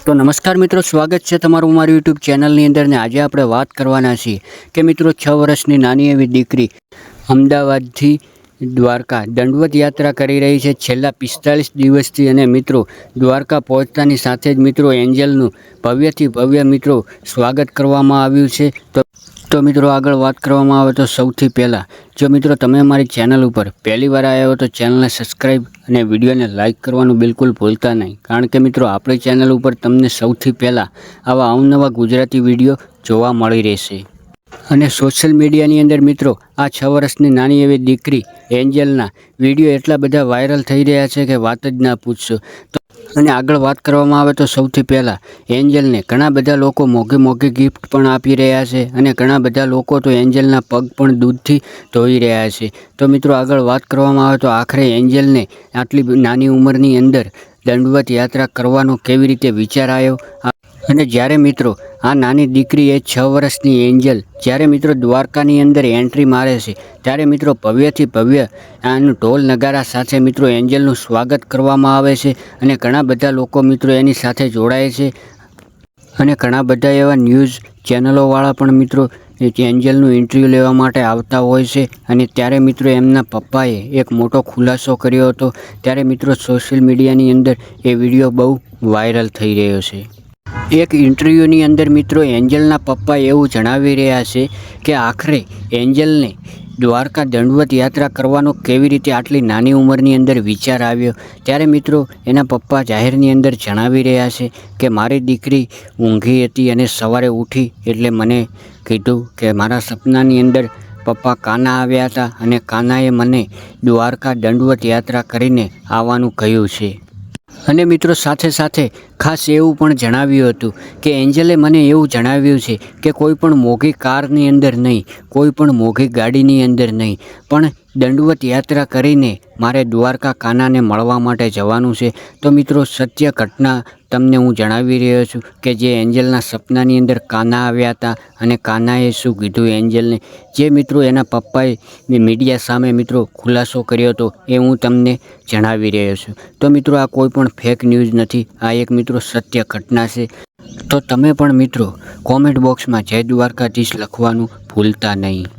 तो नमस्कार मित्रों, स्वागत है तमारू मारी यूट्यूब चैनलनी अंदर ने आज આપણે વાત કરવાના છીએ કે મિત્રો 6 વર્ષની નાની એવી દીકરી અમદાવાદથી દ્વારકા દંડવત યાત્રા કરી રહી છે છેલ્લા 45 દિવસથી અને મિત્રો દ્વારકા પહોંચતાની સાથે જ મિત્રો એન્જલનું ભવ્યથી ભવ્ય મિત્રો સ્વાગત કરવામાં આવ્યું છે। तो मित्रों आगळ बात करवामां आवे तो सौथी पहला जो मित्रों तमे अमारी चैनल पर पहली बार आया हो तो चैनल ने सब्सक्राइब और विडियो ने लाइक करवानुं बिल्कुल भूलता नहीं, कारण के मित्रों आपणी चैनल पर तमने सौथी पहला आवा अवनवा गुजराती विडियो जोवा मळी रहेशे। અને સોશિયલ મીડિયાની અંદર મિત્રો આ 6 વર્ષની નાની એવી દીકરી એન્જલના વિડીયો એટલા બધા વાયરલ થઈ રહ્યા છે કે વાત જ ના પૂછશો। અને આગળ વાત કરવામાં આવે તો સૌથી પહેલાં એન્જલને ઘણા બધા લોકો મોંઘી ગિફ્ટ પણ આપી રહ્યા છે અને ઘણા બધા લોકો તો એન્જલના પગ પણ દૂધથી ધોઈ રહ્યા છે। તો મિત્રો આગળ વાત કરવામાં આવે તો આખરે એન્જલને આટલી નાની ઉંમરની અંદર દંડવત યાત્રા કરવાનો કેવી રીતે વિચાર આવ્યો। અને જ્યારે મિત્રો આ નાની દીકરી એ 6 વર્ષની એન્જલ જ્યારે મિત્રો દ્વારકાની અંદર એન્ટ્રી મારે છે ત્યારે મિત્રો ભવ્યથી ભવ્ય આનું ઢોલ નગારા સાથે મિત્રો એન્જલનું સ્વાગત કરવામાં આવે છે અને ઘણા બધા લોકો મિત્રો એની સાથે જોડાય છે અને ઘણા બધા એવા ન્યૂઝ ચેનલોવાળા પણ મિત્રો એન્જલનું ઇન્ટરવ્યૂ લેવા માટે આવતા હોય છે। અને ત્યારે મિત્રો એમના પપ્પાએ એક મોટો ખુલાસો કર્યો હતો, ત્યારે મિત્રો સોશિયલ મીડિયાની અંદર એ વિડીયો બહુ વાયરલ થઈ રહ્યો છે। एक इंटरव्यूनी अंदर मित्रों एंजलना पप्पा एवं जणावी रह्या छे कि आखरे एंजलने द्वारका दंडवत यात्रा करवानो केवी रीते आटली नानी उंमरनी अंदर विचार आव्यो। त्यारे मित्रों एना पप्पा जाहेरनी अंदर जणावी रह्या छे कि मारी दीकरी ऊँघी हती अने सवारे उठी एटले मने कीधुं कि मारा सपनानी अंदर पप्पा काना आव्या हता अने कानाए मने द्वारका दंडवत यात्रा करीने आववानुं कह्युं छे। અને મિત્રો સાથે સાથે ખાસ એવું પણ જણાવ્યું હતું કે એન્જલે મને એવું જણાવ્યું છે કે કોઈ પણ મોંઘી કારની અંદર નહીં, કોઈ પણ મોંઘી ગાડીની અંદર નહીં, પણ દંડવત યાત્રા કરીને મારે દ્વારકા કાનાને મળવા માટે જવાનું છે। તો મિત્રો સત્ય ઘટના તમને હું જણાવી રહ્યો છું કે જે એન્જલના સપનાની અંદર કાના આવ્યા હતા અને કાનાએ શું કીધું એન્જલને, જે મિત્રો એના પપ્પાએ મીડિયા સામે મિત્રો ખુલાસો કર્યો હતો એ હું તમને જણાવી રહ્યો છું। તો મિત્રો આ કોઈ પણ ફેક ન્યૂઝ નથી, આ એક મિત્રો સત્ય ઘટના છે। તો તમે પણ મિત્રો કોમેન્ટ બોક્સમાં જય દ્વારકાધીશ લખવાનું ભૂલતા નહીં।